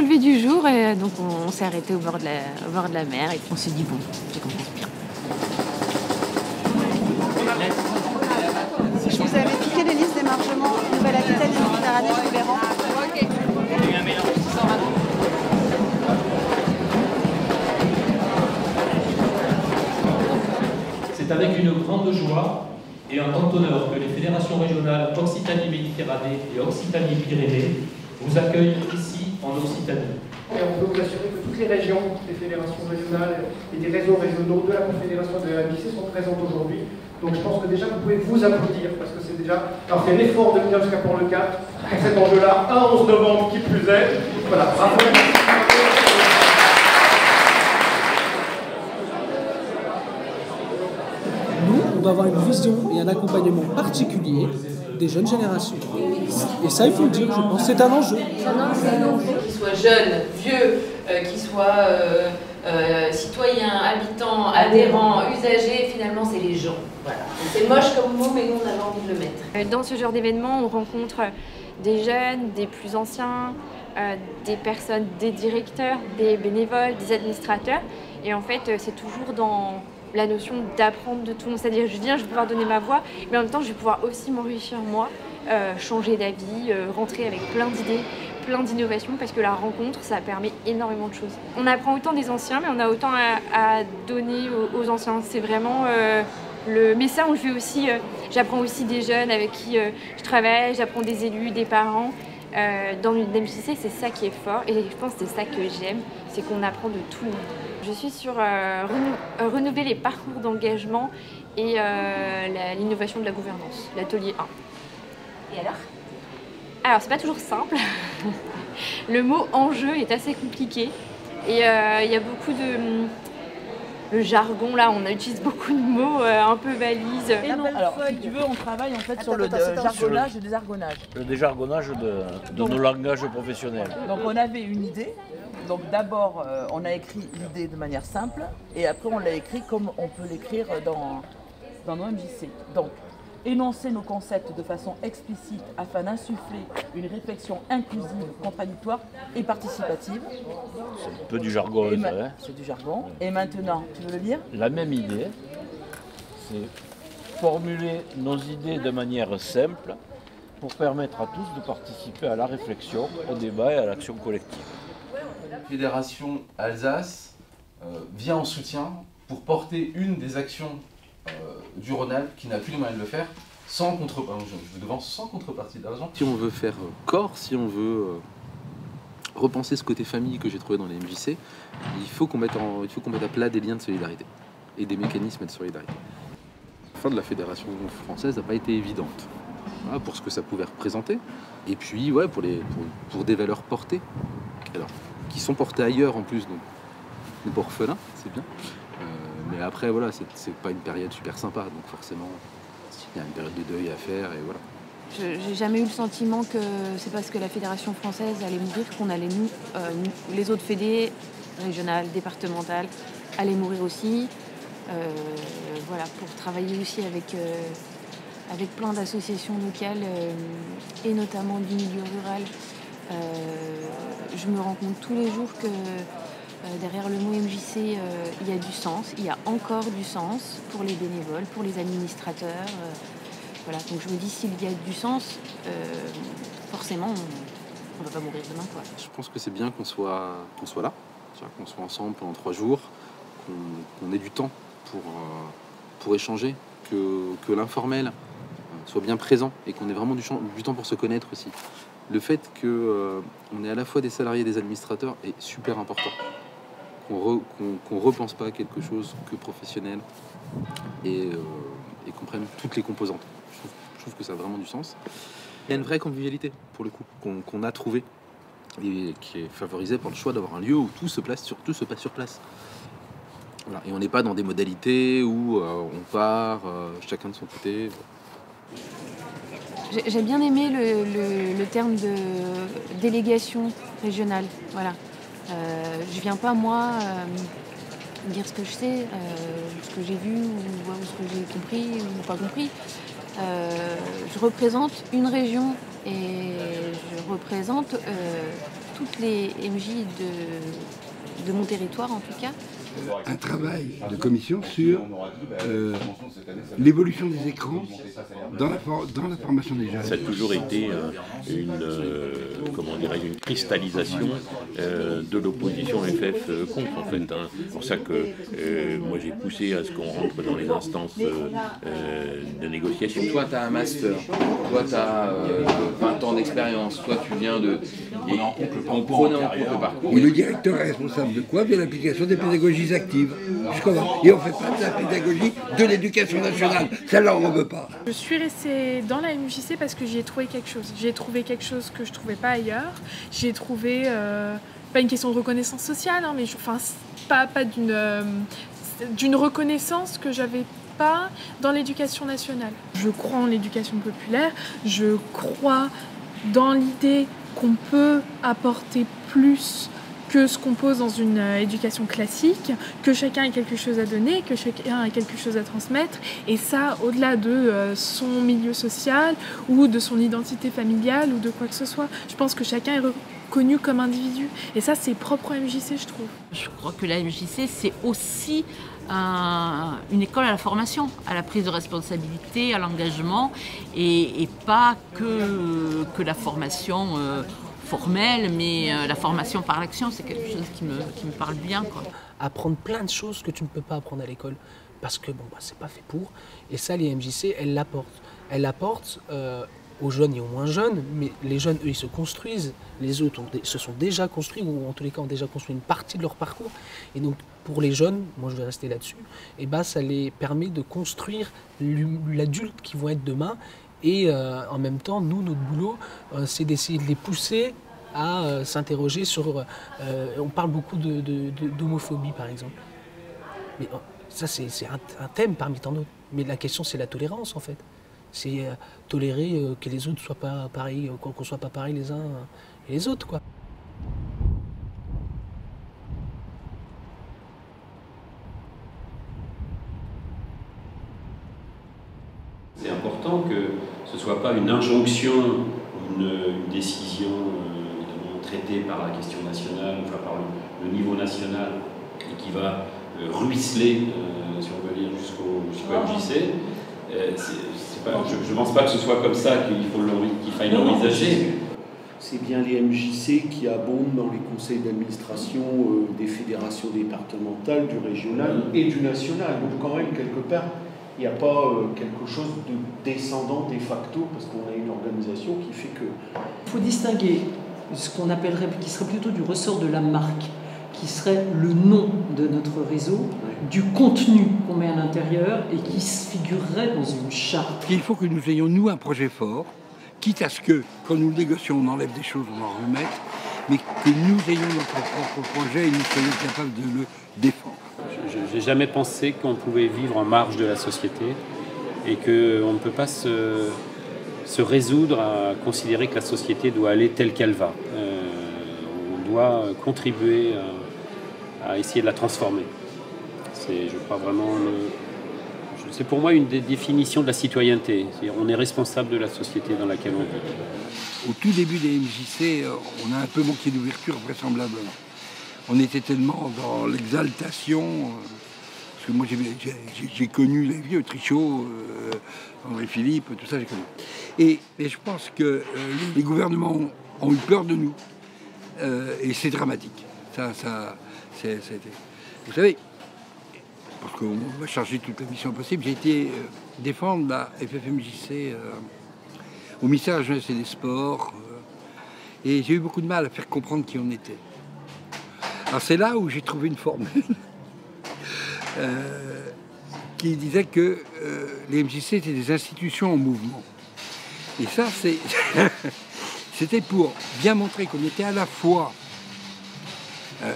au lever du jour et donc on s'est arrêté au bord de la mer et on s'est dit bon, c'est qu'on pense bien. Si je vous avais piqué les listes d'émargement Nouvelle-Aquitaine et Méditerranée, je vous les rends. C'est avec une grande joie et un grand honneur que les fédérations régionales Occitanie-Méditerranée et Occitanie-Pyrénées vous accueillent ici en Occitanie. Et on peut vous assurer que toutes les régions, toutes les fédérations régionales et des réseaux régionaux de la Confédération de la MJC sont présentes aujourd'hui. Donc je pense que déjà vous pouvez vous applaudir parce que c'est déjà alors fait l'effort de venir jusqu'à Port-le-Cap pour cet enjeu-là, un 11 novembre qui plus est. Voilà, bravo. Nous, on doit avoir une vision et un accompagnement particulier des jeunes générations. Et ça, il faut le dire, je pense, c'est un enjeu. Qu'ils soient jeunes, vieux, qu'ils soient citoyens, habitants, adhérents, usagers, finalement c'est les gens. Voilà. C'est moche comme mot, mais nous on avait envie de le mettre. Dans ce genre d'événement, on rencontre des jeunes, des plus anciens, des personnes, des directeurs, des bénévoles, des administrateurs. Et en fait, c'est toujours dans la notion d'apprendre de tout le monde. C'est-à-dire, je viens, je vais pouvoir donner ma voix, mais en même temps, je vais pouvoir aussi m'enrichir moi, changer d'avis, rentrer avec plein d'idées, plein d'innovations, parce que la rencontre, ça permet énormément de choses. On apprend autant des anciens, mais on a autant à donner aux anciens. C'est vraiment le message où je vais aussi, j'apprends aussi des jeunes avec qui je travaille, j'apprends des élus, des parents. Dans une MJC, c'est ça qui est fort, et je pense que c'est ça que j'aime, c'est qu'on apprend de tout le monde. Je suis sur renouveler les parcours d'engagement et l'innovation de la gouvernance, l'atelier 1. Et alors ? Alors, c'est pas toujours simple. Le mot enjeu est assez compliqué et il y a beaucoup de le jargon là, on utilise beaucoup de mots un peu balises. Alors, si tu veux, on travaille en fait sur le jargonnage et le désargonnage. Le déjargonnage de nos langages professionnels. Donc, on avait une idée. Donc, d'abord, on a écrit l'idée de manière simple et après, on l'a écrit comme on peut l'écrire dans nos MJC. Donc, énoncer nos concepts de façon explicite afin d'insuffler une réflexion inclusive, contradictoire et participative. C'est un peu du jargon, ça, hein. C'est du jargon. Et maintenant, tu veux le lire ? La même idée, c'est formuler nos idées de manière simple pour permettre à tous de participer à la réflexion, au débat et à l'action collective. La Fédération Alsace vient en soutien pour porter une des actions du Rhône-Alpes qui n'a plus les moyens de le faire sans contrepartie. Je vous devance sans contrepartie d'argent. Si on veut faire corps, si on veut repenser ce côté famille que j'ai trouvé dans les MJC, il faut qu'on mette à plat des liens de solidarité et des mécanismes de solidarité. La fin de la Fédération française n'a pas été évidente, voilà, pour ce que ça pouvait représenter, et puis ouais, pour des valeurs portées, alors, qui sont portées ailleurs en plus, donc orphelins, c'est bien. Mais après, voilà, c'est pas une période super sympa, donc forcément, il y a une période de deuil à faire, et voilà. J'ai jamais eu le sentiment que c'est parce que la Fédération française allait mourir qu'on allait les autres fédés, régionales, départementales, allaient mourir aussi. Voilà, pour travailler aussi avec plein d'associations locales, et notamment du milieu rural. Je me rends compte tous les jours que derrière le mot MJC, il y a du sens, il y a encore du sens pour les bénévoles, pour les administrateurs. Voilà, donc je me dis, s'il y a du sens, forcément, on ne va pas mourir demain, quoi. Je pense que c'est bien qu'on soit là, qu'on soit ensemble pendant 3 jours, qu'on ait du temps pour échanger, que l'informel soit bien présent et qu'on ait vraiment du temps pour se connaître aussi. Le fait qu'on est à la fois des salariés et des administrateurs est super important. Qu'on repense pas à quelque chose que professionnel et qu'on prenne toutes les composantes. Je trouve que ça a vraiment du sens. Il y a une vraie convivialité, pour le coup, qu'on a trouvé et qui est favorisée par le choix d'avoir un lieu où tout se passe sur place. Voilà. Et on n'est pas dans des modalités où on part chacun de son côté. J'ai bien aimé le terme de délégation régionale. Voilà. Je viens pas, moi, dire ce que je sais, ce que j'ai vu, ou ce que j'ai compris ou pas compris. Je représente une région et je représente toutes les MJ de mon territoire en tout cas. Un travail de commission sur l'évolution des écrans dans la formation des jeunes. Ça a toujours été une cristallisation de l'opposition FF contre en fait. Hein. C'est pour ça que moi j'ai poussé à ce qu'on rentre dans les instances de négociation. Toi tu as un master, toi tu as 20 ans d'expérience, toi tu viens de... On prenait en compte le parcours. Et le directeur est responsable de quoi? De l'application des pédagogies actives. Et on ne fait pas de la pédagogie de l'éducation nationale. Celle-là, on ne veut pas. Je suis restée dans la MJC parce que j'y ai trouvé quelque chose. J'ai trouvé quelque chose que je ne trouvais pas ailleurs. J'ai trouvé, pas une question de reconnaissance sociale, hein, mais pas d'une reconnaissance que j'avais pas dans l'éducation nationale. Je crois en l'éducation populaire, je crois dans l'idée qu'on peut apporter plus que ce qu'on pose dans une éducation classique, que chacun a quelque chose à donner, que chacun a quelque chose à transmettre, et ça, au-delà de son milieu social ou de son identité familiale ou de quoi que ce soit. Je pense que chacun est reconnu comme individu, et ça, c'est propre à MJC, je trouve. Je crois que la MJC, c'est aussi une école à la formation, à la prise de responsabilité, à l'engagement, et pas que la formation formelle, mais la formation par l'action, c'est quelque chose qui me parle bien, quoi. Apprendre plein de choses que tu ne peux pas apprendre à l'école, parce que bon, c'est pas fait pour. Et ça, les MJC, elles l'apportent. Elles l'apportent aux jeunes et aux moins jeunes, mais les jeunes, eux, ils se construisent. Les autres se sont déjà construits, ou en tous les cas ont déjà construit une partie de leur parcours. Et donc, pour les jeunes, moi je vais rester là-dessus, et ça les permet de construire l'adulte qu'ils vont être demain. Et en même temps, nous, notre boulot, c'est d'essayer de les pousser à s'interroger sur... on parle beaucoup d'homophobie, par exemple. Mais ça, c'est un thème parmi tant d'autres. Mais la question, c'est la tolérance, en fait. C'est tolérer que les autres soient pas pareils, qu'on ne soit pas pareils les uns et les autres, quoi. C'est important que ce ne soit pas une injonction, une décision traitée par la question nationale, enfin par le niveau national, et qui va ruisseler, si on veut dire, jusqu'au MJC. Je ne pense pas que ce soit comme ça qu'il faille l'envisager. C'est bien les MJC qui abondent dans les conseils d'administration des fédérations départementales, du régional et du national. Donc quand même, quelque part, il n'y a pas quelque chose de descendant de facto, parce qu'on a une organisation qui fait que... Il faut distinguer ce qu'on appellerait, qui serait plutôt du ressort de la marque, qui serait le nom de notre réseau, du contenu qu'on met à l'intérieur et qui se figurerait dans une charte. Il faut que nous ayons, nous, un projet fort, quitte à ce que, quand nous négocions, on enlève des choses, on en remette, mais que nous ayons notre propre projet et nous soyons capables de le défendre. Je n'ai jamais pensé qu'on pouvait vivre en marge de la société et qu'on ne peut pas se résoudre à considérer que la société doit aller telle qu'elle va. On doit contribuer à essayer de la transformer. C'est, je crois, vraiment c'est pour moi une des définitions de la citoyenneté. On est responsable de la société dans laquelle on vit. Au tout début des MJC, on a un peu manqué d'ouverture, vraisemblablement. On était tellement dans l'exaltation, parce que moi j'ai connu les vieux Trichot, André Philippe, tout ça j'ai connu. Et je pense que les gouvernements ont eu peur de nous, et c'est dramatique. Vous savez, parce qu'on m'a chargé toute la mission possible, j'ai été défendre la FFMJC au ministère de la Jeunesse et des Sports, et j'ai eu beaucoup de mal à faire comprendre qui on était. Alors c'est là où j'ai trouvé une formule qui disait que les MJC étaient des institutions en mouvement. Et ça, c'était pour bien montrer qu'on était à la fois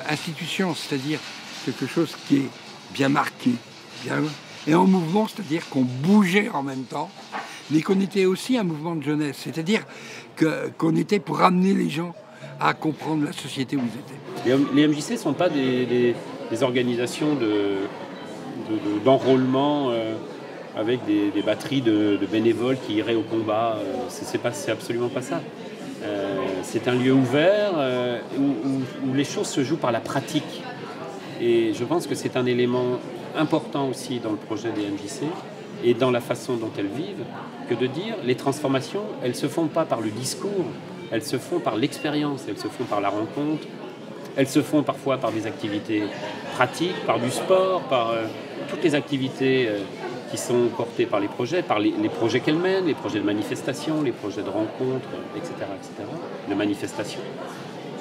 institution, c'est-à-dire quelque chose qui est bien marqué, et en mouvement, c'est-à-dire qu'on bougeait en même temps, mais qu'on était aussi un mouvement de jeunesse, c'est-à-dire qu'on était pour amener les gens à comprendre la société où ils étaient. Les MJC ne sont pas des organisations d'enrôlement avec des batteries de bénévoles qui iraient au combat. C'est absolument pas ça. C'est un lieu ouvert où les choses se jouent par la pratique. Et je pense que c'est un élément important aussi dans le projet des MJC et dans la façon dont elles vivent, que de dire les transformations, elles ne se font pas par le discours, elles se font par l'expérience, elles se font par la rencontre, elles se font parfois par des activités pratiques, par du sport, par toutes les activités qui sont portées par les projets projets qu'elles mènent, les projets de manifestation, les projets de rencontres, etc., de manifestation.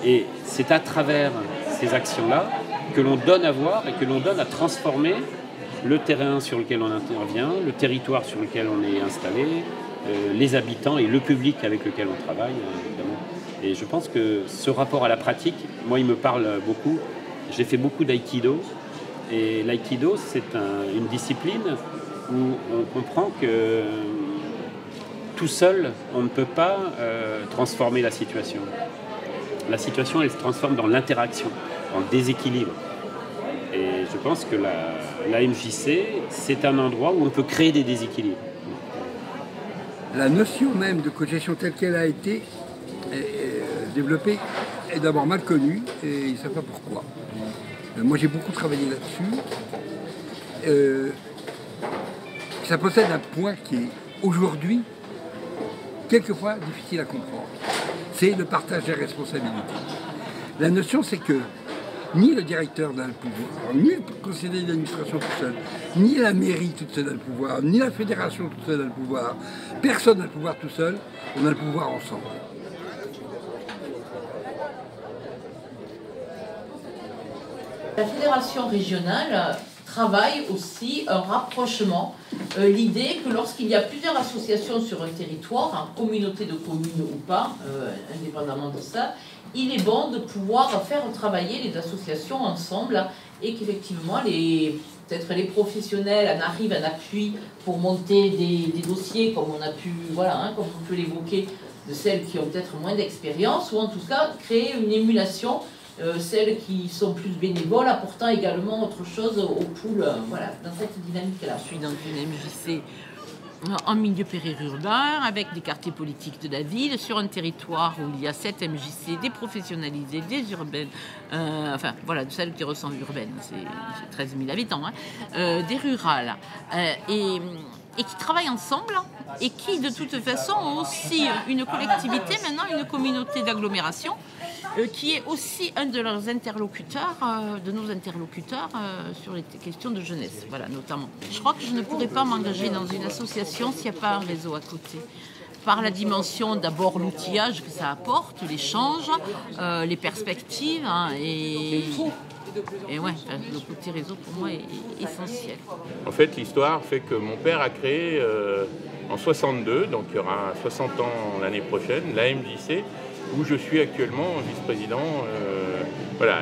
Et c'est à travers ces actions-là que l'on donne à voir et que l'on donne à transformer le terrain sur lequel on intervient, le territoire sur lequel on est installé, les habitants et le public avec lequel on travaille, évidemment. Et je pense que ce rapport à la pratique, moi, il me parle beaucoup. J'ai fait beaucoup d'aïkido. Et l'aïkido, c'est une discipline où on comprend que tout seul, on ne peut pas transformer la situation. La situation, elle se transforme dans l'interaction, dans le déséquilibre. Et je pense que la MJC, c'est un endroit où on peut créer des déséquilibres. La notion même de cogestion telle qu'elle a été développée est d'abord mal connue et ils ne savent pas pourquoi. Moi j'ai beaucoup travaillé là-dessus. Ça possède un point qui est aujourd'hui quelquefois difficile à comprendre. C'est le partage des responsabilités. La notion c'est que ni le directeur n'a le pouvoir, ni le conseiller d'administration tout seul, ni la mairie toute seule a le pouvoir, ni la fédération toute seule a le pouvoir. Personne n'a le pouvoir tout seul, on a le pouvoir ensemble. La fédération régionale travaille aussi un rapprochement. L'idée que lorsqu'il y a plusieurs associations sur un territoire, communauté de communes ou pas, indépendamment de ça, il est bon de pouvoir faire travailler les associations ensemble et qu'effectivement peut-être les professionnels en arrivent en appui pour monter des dossiers comme on a pu, comme on peut l'évoquer, de celles qui ont peut-être moins d'expérience, ou en tout cas créer une émulation, celles qui sont plus bénévoles apportant également autre chose au pool, dans cette dynamique-là. Je suis dans une MJC en milieu périurbain, avec des quartiers politiques de la ville, sur un territoire où il y a 7 MJC, des professionnalisés, des urbaines, de celles qui ressemblent urbaines, c'est 13 000 habitants, des rurales, et qui travaillent ensemble, et qui de toute façon ont aussi une collectivité, maintenant une communauté d'agglomération, qui est aussi un de leurs interlocuteurs, de nos interlocuteurs sur les questions de jeunesse, notamment. Je crois que je ne pourrais pas m'engager dans une association s'il n'y a pas un réseau à côté. Par la dimension, d'abord, l'outillage que ça apporte, l'échange, les perspectives, et le côté réseau pour moi est essentiel. En fait, l'histoire fait que mon père a créé en 62, donc il y aura 60 ans l'année prochaine, la MJC, où je suis actuellement vice-président.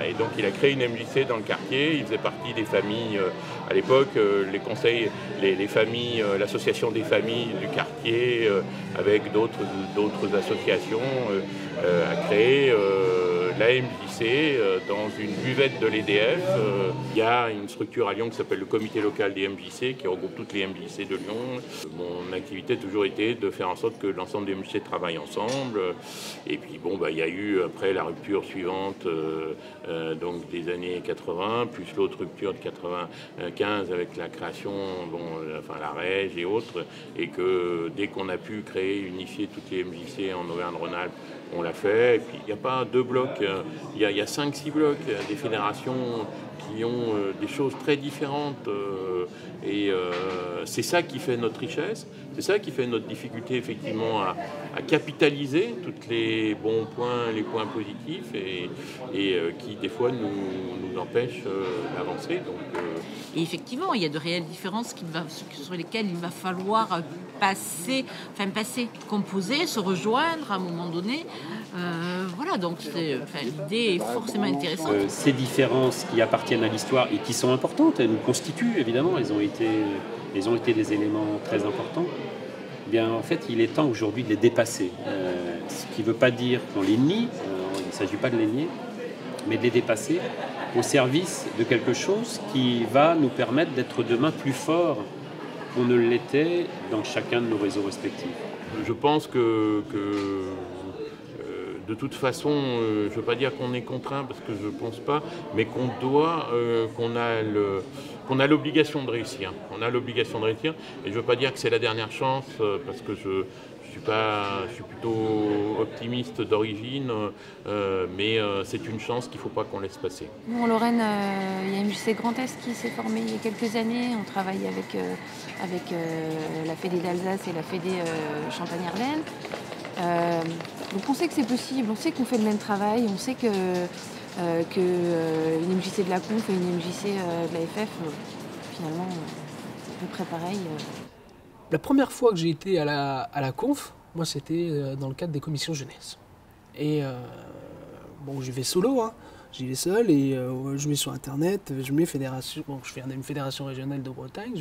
Et donc il a créé une MJC dans le quartier, il faisait partie des familles, à l'époque, les conseils, les familles, l'association des familles du quartier, avec d'autres associations, a créé la MJC dans une buvette de l'EDF. Il y a une structure à Lyon qui s'appelle le comité local des MJC, qui regroupe toutes les MJC de Lyon. Mon activité a toujours été de faire en sorte que l'ensemble des MJC travaillent ensemble. Et puis il y a eu après la rupture suivante donc des années 80, plus l'autre rupture de 95 avec la création, la REG et autres, et que dès qu'on a pu créer, unifier toutes les MJC en Auvergne-Rhône-Alpes, on l'a fait. Et puis il n'y a pas 2 blocs, il y a 5-6 blocs, des fédérations qui ont des choses très différentes, et c'est ça qui fait notre richesse, c'est ça qui fait notre difficulté effectivement à capitaliser tous les bons points, les points positifs, et qui des fois nous empêchent d'avancer. Et effectivement, il y a de réelles différences sur lesquelles il va falloir composer, se rejoindre à un moment donné. Donc l'idée est forcément intéressante. Ces différences qui appartiennent à l'histoire et qui sont importantes, elles nous constituent évidemment, elles ont été des éléments très importants. En fait, il est temps aujourd'hui de les dépasser. Ce qui ne veut pas dire qu'on les nie, il ne s'agit pas de les nier, mais de les dépasser au service de quelque chose qui va nous permettre d'être demain plus forts qu'on ne l'était dans chacun de nos réseaux respectifs. Je pense que de toute façon, je ne veux pas dire qu'on est contraint, parce que je ne pense pas, mais qu'on a l'obligation de réussir. On a l'obligation de réussir, et je ne veux pas dire que c'est la dernière chance, parce que je suis plutôt optimiste d'origine, mais c'est une chance qu'il ne faut pas qu'on laisse passer. Nous, en Lorraine, il y a MJC Grand Est qui s'est formé il y a quelques années. On travaille avec la Fédé d'Alsace et la Fédé Champagne-Ardenne. Donc on sait que c'est possible, on sait qu'on fait le même travail, on sait que une MJC de la Conf et une MJC de la FF, finalement, c'est à peu près pareil. La première fois que j'ai été à la Conf, moi c'était dans le cadre des commissions jeunesse. Et bon, j'y vais solo, hein. J'y vais seul et je mets sur internet, je mets fédération, bon, je fais une fédération régionale de Bretagne,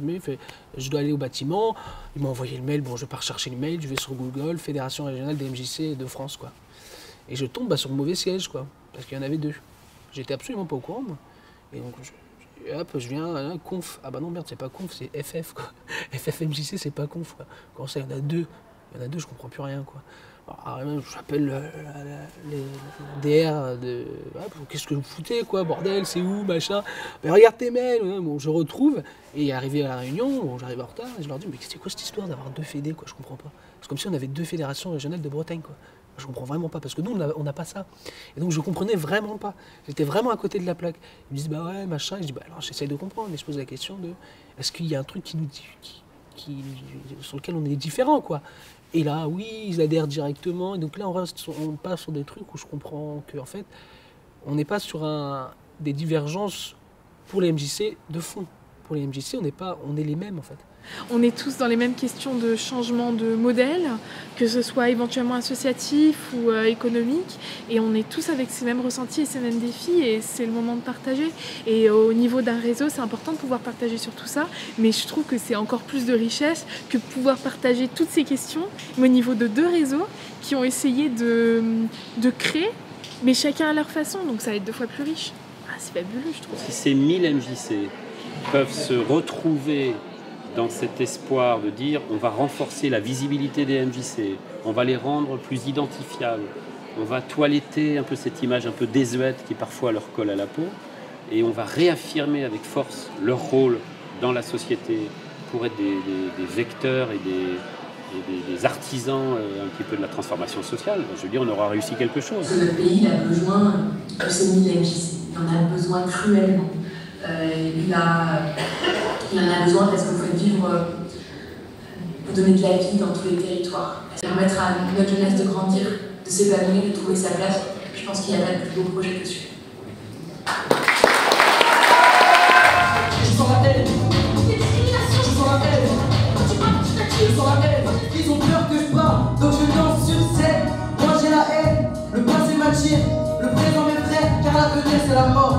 je dois aller au bâtiment, ils m'ont envoyé le mail, bon je pars chercher le mail, je vais sur Google, fédération régionale des MJC de France, quoi. Et je tombe sur le mauvais siège, quoi, parce qu'il y en avait 2. J'étais absolument pas au courant, moi. Et donc hop, je viens, conf, ah bah non merde, c'est pas conf, c'est FF, quoi. FF MJC, c'est pas conf, quoi. Comment ça, il y en a 2? Il y en a 2, je comprends plus rien, quoi. Alors, j'appelle les DR de qu'est-ce que vous foutez, quoi, bordel, c'est où, machin. Ben, regarde tes mails. Bon, je retrouve, et arrivé à la réunion, bon, j'arrive en retard, et je leur dis, mais c'est quoi cette histoire d'avoir 2 fédés, quoi, je comprends pas. C'est comme si on avait 2 fédérations régionales de Bretagne, quoi. Je comprends vraiment pas, parce que nous, on n'a pas ça. Et donc, je comprenais vraiment pas. J'étais vraiment à côté de la plaque. Ils me disent, bah ouais, machin. Et je dis, bah alors, j'essaye de comprendre, mais je pose la question de, est-ce qu'il y a un truc sur lequel on est différent, quoi. Et là, oui, ils adhèrent directement. Et donc là, on passe sur des trucs où je comprends qu'en fait, on n'est pas sur des divergences pour les MJC de fond. Pour les MJC, on est les mêmes, en fait. On est tous dans les mêmes questions de changement de modèle, que ce soit éventuellement associatif ou économique, et on est tous avec ces mêmes ressentis et ces mêmes défis, et c'est le moment de partager. Et au niveau d'un réseau, c'est important de pouvoir partager sur tout ça, mais je trouve que c'est encore plus de richesse que de pouvoir partager toutes ces questions, mais au niveau de 2 réseaux qui ont essayé de créer, mais chacun à leur façon, donc ça va être 2 fois plus riche. Ah, c'est fabuleux, je trouve. Si ces 1000 MJC peuvent se retrouver dans cet espoir de dire on va renforcer la visibilité des MJC, on va les rendre plus identifiables, on va toiletter un peu cette image un peu désuète qui parfois leur colle à la peau, et on va réaffirmer avec force leur rôle dans la société pour être des vecteurs et des artisans un petit peu de la transformation sociale. Je veux dire, on aura réussi quelque chose. Le pays a besoin de ces 1000 MJC, il en a besoin cruellement. Il en a besoin parce qu'il faut vivre, pour donner de la vie dans tous les territoires. Permettre à notre jeunesse de grandir, de s'épanouir, de trouver sa place. Je pense qu'il n'y a pas de plus beau projet que celui-là. Je sens la haine. Je sens la haine. Je sens la haine. Ils ont peur que je parle, donc je danse sur scène. Moi j'ai la haine, le passé m'attire, le présent m'effraie, car l'avenir c'est la mort.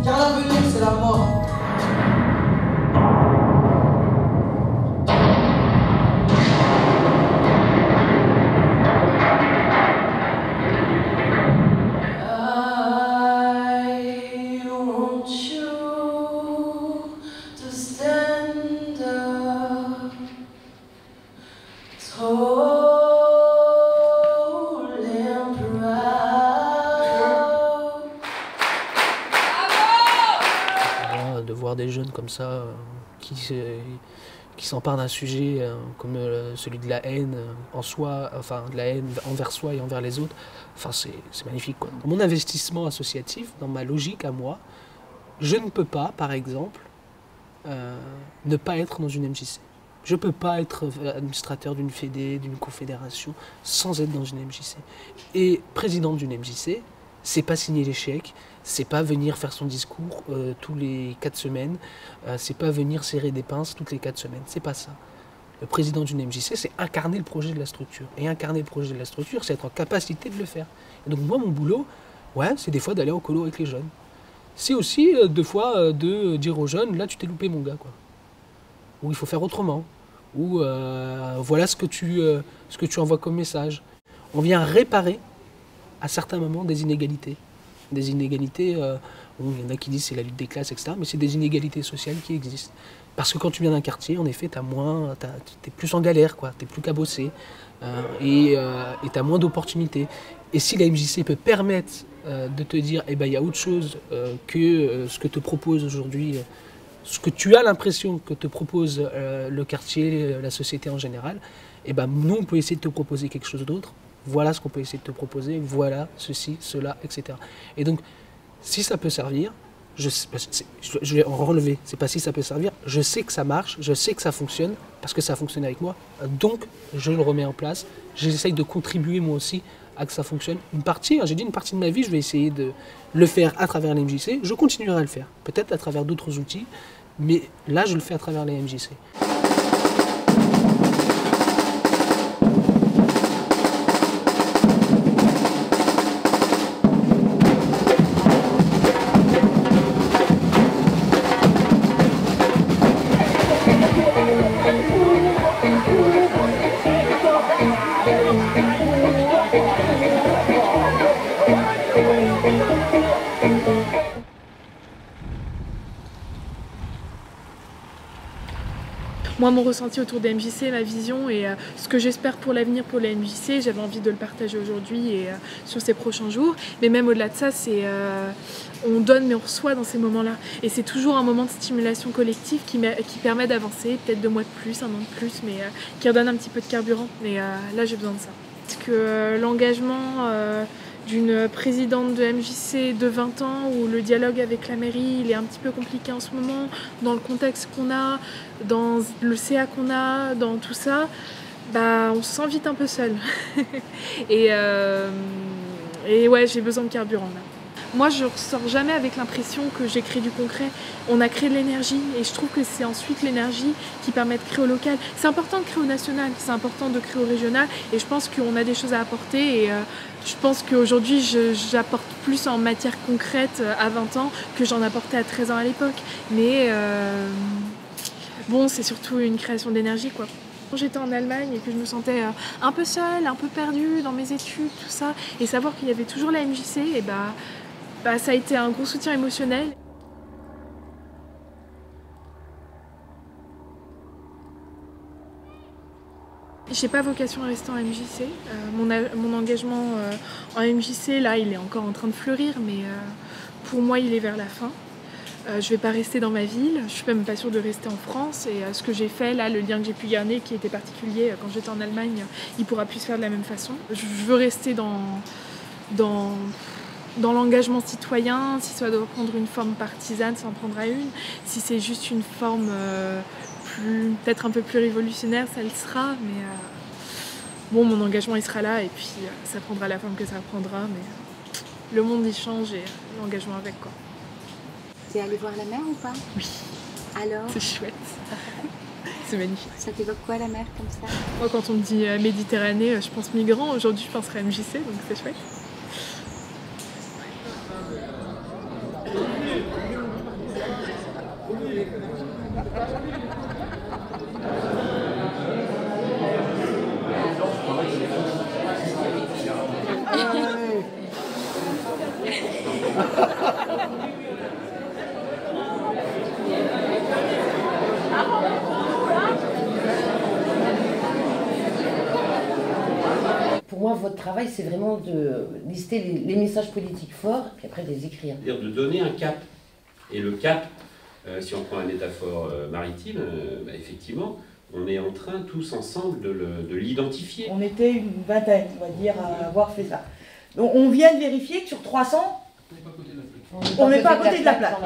Car l'avenir c'est la mort. De voir des jeunes comme ça qui s'emparent d'un sujet comme celui de la haine en soi, enfin de la haine envers soi et envers les autres, enfin c'est magnifique, quoi. Dans mon investissement associatif, dans ma logique à moi, je ne peux pas, par exemple, ne pas être dans une MJC. Je ne peux pas être administrateur d'une fédé, d'une confédération, sans être dans une MJC. Et président d'une MJC, c'est pas signer les chèques, c'est pas venir faire son discours tous les 4 semaines, c'est pas venir serrer des pinces toutes les 4 semaines, c'est pas ça. Le président d'une MJC, c'est incarner le projet de la structure. Et incarner le projet de la structure, c'est être en capacité de le faire. Et donc moi, mon boulot, ouais, c'est des fois d'aller au colo avec les jeunes. C'est aussi des fois de dire aux jeunes, là tu t'es loupé mon gars, quoi. Ou il faut faire autrement. Ou voilà ce que tu envoies comme message. On vient réparer à certains moments des inégalités. Des inégalités Bon, il y en a qui disent que c'est la lutte des classes, etc. Mais c'est des inégalités sociales qui existent. Parce que quand tu viens d'un quartier, en effet, t'es plus en galère, quoi. T'es plus cabossé. Et tu as moins d'opportunités. Et si la MJC peut permettre de te dire, eh ben, il y a autre chose que ce que te propose aujourd'hui, ce que tu as l'impression que te propose le quartier, la société en général, eh ben, nous, on peut essayer de te proposer quelque chose d'autre. Voilà ce qu'on peut essayer de te proposer, voilà ceci, cela, etc. Et donc, si ça peut servir, je vais en relever, c'est pas si ça peut servir, je sais que ça marche, je sais que ça fonctionne, parce que ça fonctionne avec moi, donc je le remets en place, j'essaye de contribuer moi aussi à que ça fonctionne. Une partie, j'ai dit une partie de ma vie, je vais essayer de le faire à travers les MJC, je continuerai à le faire, peut-être à travers d'autres outils, mais là je le fais à travers les MJC. Moi, mon ressenti autour des MJC, ma vision et ce que j'espère pour l'avenir pour les MJC, j'avais envie de le partager aujourd'hui et sur ces prochains jours. Mais même au-delà de ça, c'est on donne mais on reçoit dans ces moments-là. Et c'est toujours un moment de stimulation collective qui permet d'avancer, peut-être 2 mois de plus, 1 an de plus, mais qui redonne un petit peu de carburant. Et là, j'ai besoin de ça. Parce que l'engagement d'une présidente de MJC de 20 ans où le dialogue avec la mairie il est un petit peu compliqué en ce moment, dans le contexte qu'on a, dans le CA qu'on a, dans tout ça, bah, on se sent vite un peu seul. et ouais, j'ai besoin de carburant là. Moi, je ne ressors jamais avec l'impression que j'ai créé du concret. On a créé de l'énergie et je trouve que c'est ensuite l'énergie qui permet de créer au local. C'est important de créer au national, c'est important de créer au régional et je pense qu'on a des choses à apporter et je pense qu'aujourd'hui, j'apporte plus en matière concrète à 20 ans que j'en apportais à 13 ans à l'époque. Mais bon, c'est surtout une création d'énergie, quoi. Quand j'étais en Allemagne et que je me sentais un peu seule, un peu perdue dans mes études, tout ça, et savoir qu'il y avait toujours la MJC, et ça a été un gros soutien émotionnel. J'ai pas vocation à rester en MJC. Mon engagement en MJC, là, il est encore en train de fleurir, mais pour moi, il est vers la fin. Je vais pas rester dans ma ville, je suis même pas sûre de rester en France. Et ce que j'ai fait, là, le lien que j'ai pu garder, qui était particulier quand j'étais en Allemagne, il pourra plus se faire de la même façon. Je veux rester dans l'engagement citoyen. Si ça doit prendre une forme partisane, ça en prendra une. Si c'est juste une forme peut-être un peu plus révolutionnaire, ça le sera. Mais bon, mon engagement, il sera là et puis ça prendra la forme que ça prendra. Mais le monde, il change et l'engagement avec, quoi. T'es allé voir la mer ou pas? Oui. Alors? C'est chouette. C'est magnifique. Ça t'évoque quoi la mer comme ça? Moi, quand on me dit Méditerranée, je pense migrants. Aujourd'hui, je penserais MJC, donc c'est chouette. Pour moi, votre travail, c'est vraiment de lister les messages politiques forts, puis après de les écrire. C'est-à-dire de donner un cap. Et le cap, si on prend la métaphore maritime, effectivement, on est en train tous ensemble de l'identifier. On était une vingtaine, on va dire, à avoir fait ça. Donc on vient de vérifier que sur 300, on n'est pas à côté de la plaque.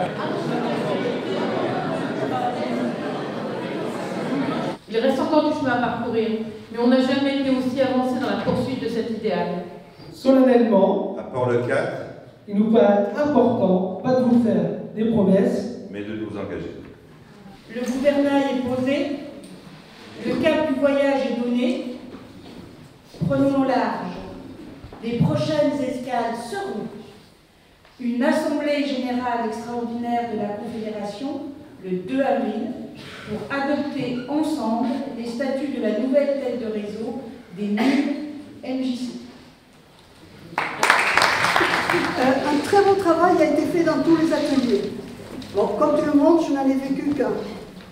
Il reste encore du chemin à parcourir, mais on n'a jamais été aussi avancé dans la poursuite de cet idéal. Solennellement, Apport le 4, il nous paraît important, pas de vous faire des promesses, mais de nous engager. Le gouvernail est posé, le cap du voyage est donné. Prenons large. Les prochaines escales seront une assemblée générale extraordinaire de la Confédération le 2 avril pour adopter ensemble les statuts de la nouvelle tête de réseau des 1000 MJC. Un très bon travail a été fait dans tous les ateliers. Bon, comme tout le monde, je n'en ai vécu qu'un.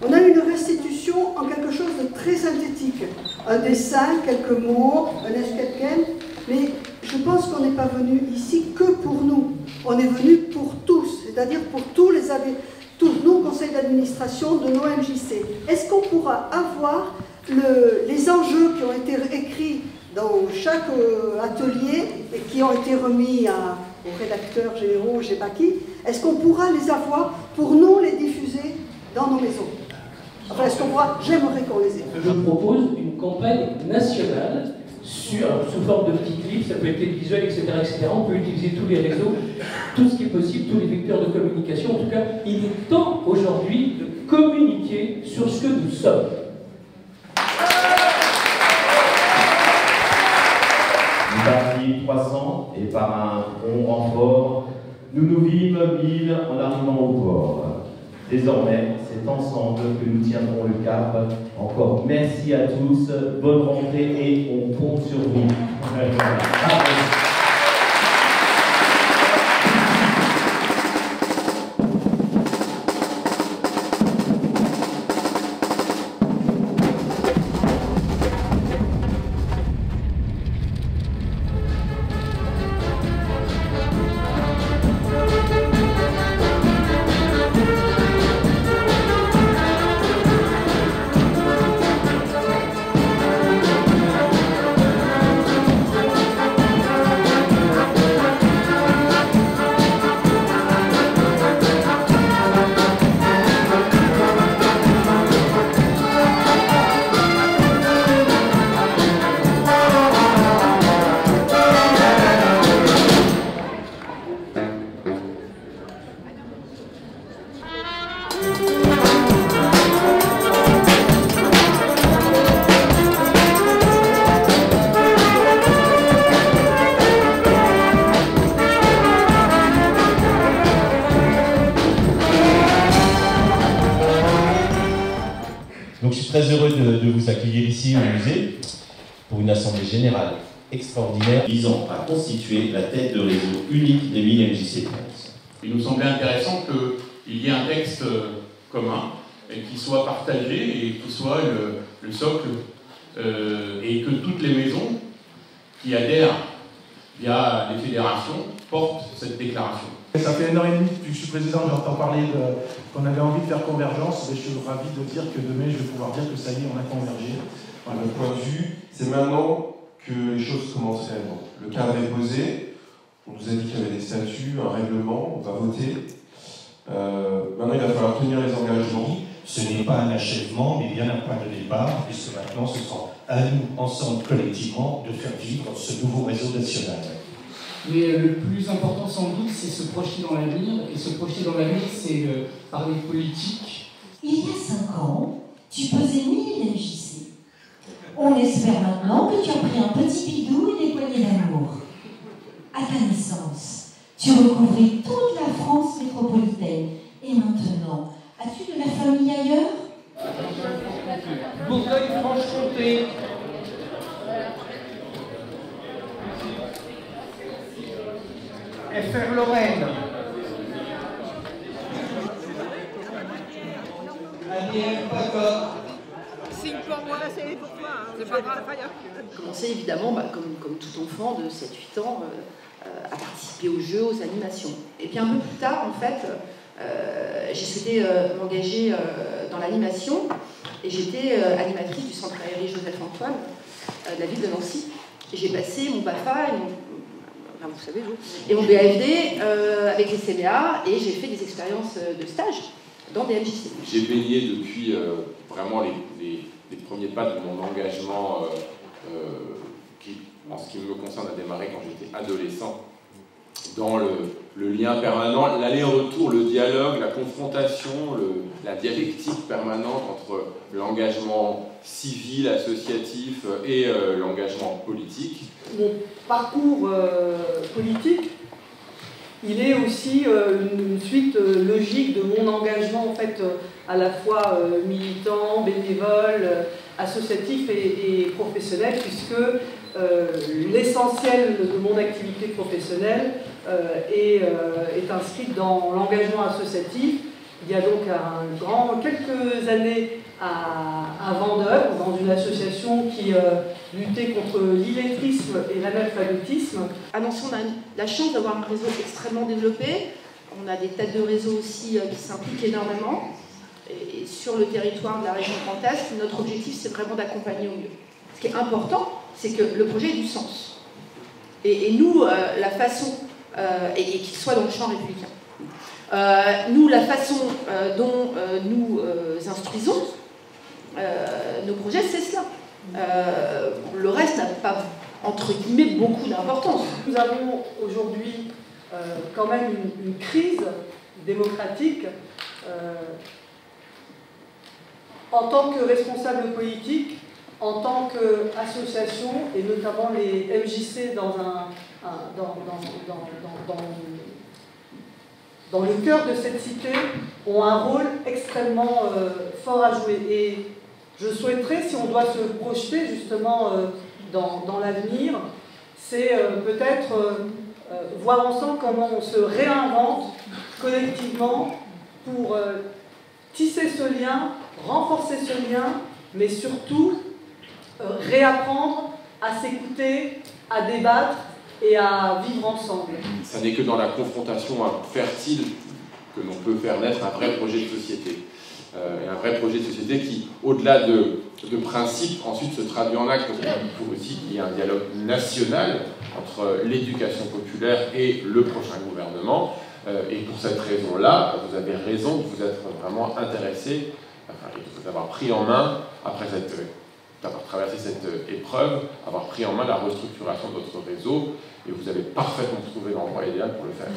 On a eu une restitution en quelque chose de très synthétique. Un dessin, quelques mots, un escapement, mais je pense qu'on n'est pas venu ici que pour nous. On est venu pour tous, c'est-à-dire pour tous nos conseils d'administration de nos MJC. Est-ce qu'on pourra avoir les enjeux qui ont été écrits dans chaque atelier et qui ont été remis aux rédacteurs généraux, je ne sais pas qui, est-ce qu'on pourra les avoir pour nous les diffuser dans nos maisons? Enfin, est-ce qu'on pourra? J'aimerais qu'on les ait. Je propose une campagne nationale sous forme de petits clips, ça peut être télévisuel, etc., etc. On peut utiliser tous les réseaux, tout ce qui est possible, tous les vecteurs de communication. En tout cas, il est temps aujourd'hui de communiquer sur ce que nous sommes. Nous partîmes 300 et par un bon renfort, nous nous vîmes 1000 en arrivant au port. Désormais, c'est ensemble que nous tiendrons le cap. Encore merci à tous, bonne rentrée et on compte sur vous. Donc je suis très heureux de vous accueillir ici au musée pour une assemblée générale extraordinaire visant à constituer la tête de réseau unique des 1000 MJC de France. Il nous semblait intéressant qu'il y ait un texte commun et qui soit partagé et qui soit le socle et que toutes les maisons qui adhèrent via les fédérations portent cette déclaration. Ça fait 1 heure et demie depuis que je suis président, j'entends parler qu'on avait envie de faire convergence, et je suis ravi de dire que demain je vais pouvoir dire que ça y est, on a convergé. Voilà, le point de vue, c'est maintenant que les choses commencent réellement. Le cadre est posé, on nous a dit qu'il y avait des statuts, un règlement, on va voter. Maintenant il va falloir tenir les engagements. Ce n'est pas un achèvement, mais bien un point de départ, puisque maintenant ce sera à nous, ensemble, collectivement, de faire vivre ce nouveau réseau national. Mais le plus important sans doute, c'est se projeter dans l'avenir, et se projeter dans l'avenir, c'est parler politique. Il y a 5 ans, tu pesais 1000 MJC. On espère maintenant que tu as pris un petit bidou et des poignées d'amour. À ta naissance, tu recouvrais toute la France métropolitaine. Et maintenant, as-tu de la famille ailleurs? Bourgogne-Franche-Comté. FR Lorraine. ADF Pacot. Signe pour moi, c'est pour toi. C'est pas grave. Commencer évidemment, comme tout enfant de 7-8 ans, à participer aux jeux, aux animations. Et puis un peu plus tard, en fait, j'ai souhaité m'engager dans l'animation et j'étais animatrice du centre aéré Joseph-Antoine de la ville de Nancy. J'ai passé mon BAFA et vous savez, et mon BAFD avec les CMA et j'ai fait des expériences de stage dans des MJC. J'ai baigné depuis vraiment les premiers pas de mon engagement qui, en ce qui me concerne, a démarré quand j'étais adolescent, dans le lien permanent, l'aller-retour, le dialogue, la confrontation, la dialectique permanente entre l'engagement civil, associatif et l'engagement politique. Mon parcours politique, il est aussi une suite logique de mon engagement en fait, à la fois militant, bénévole, associatif et professionnel, puisque l'essentiel de mon activité professionnelle est inscrite dans l'engagement associatif. Il y a donc quelques années à Vendœuvre, dans une association qui luttait contre l'illettrisme et l'analphabétisme. À Nancy, on a la chance d'avoir un réseau extrêmement développé. On a des têtes de réseau aussi qui s'impliquent énormément. Et sur le territoire de la région Grand Est, notre objectif, c'est vraiment d'accompagner au mieux. Ce qui est important, c'est que le projet ait du sens. Et nous, la façon, et qu'il soit dans le champ républicain. Nous, la façon dont nous instruisons nos projets, c'est cela. Le reste n'a pas, entre guillemets, beaucoup d'importance. Nous avons aujourd'hui quand même une crise démocratique. En tant que responsable politique, en tant qu'association, et notamment les MJC dans le cœur de cette cité, ont un rôle extrêmement fort à jouer. Et je souhaiterais, si on doit se projeter justement dans l'avenir, c'est peut-être voir ensemble comment on se réinvente collectivement pour tisser ce lien, renforcer ce lien, mais surtout réapprendre à s'écouter, à débattre et à vivre ensemble. Ça n'est que dans la confrontation fertile que l'on peut faire naître un vrai projet de société. Et un vrai projet de société qui, au-delà de principes, ensuite se traduit en actes. Il faut aussi qu'il y ait un dialogue national entre l'éducation populaire et le prochain gouvernement. Et pour cette raison-là, vous avez raison de vous être vraiment intéressé, d'avoir pris en main, après d'avoir traversé cette épreuve, avoir pris en main la restructuration de votre réseau, et vous avez parfaitement trouvé l'endroit idéal pour le faire.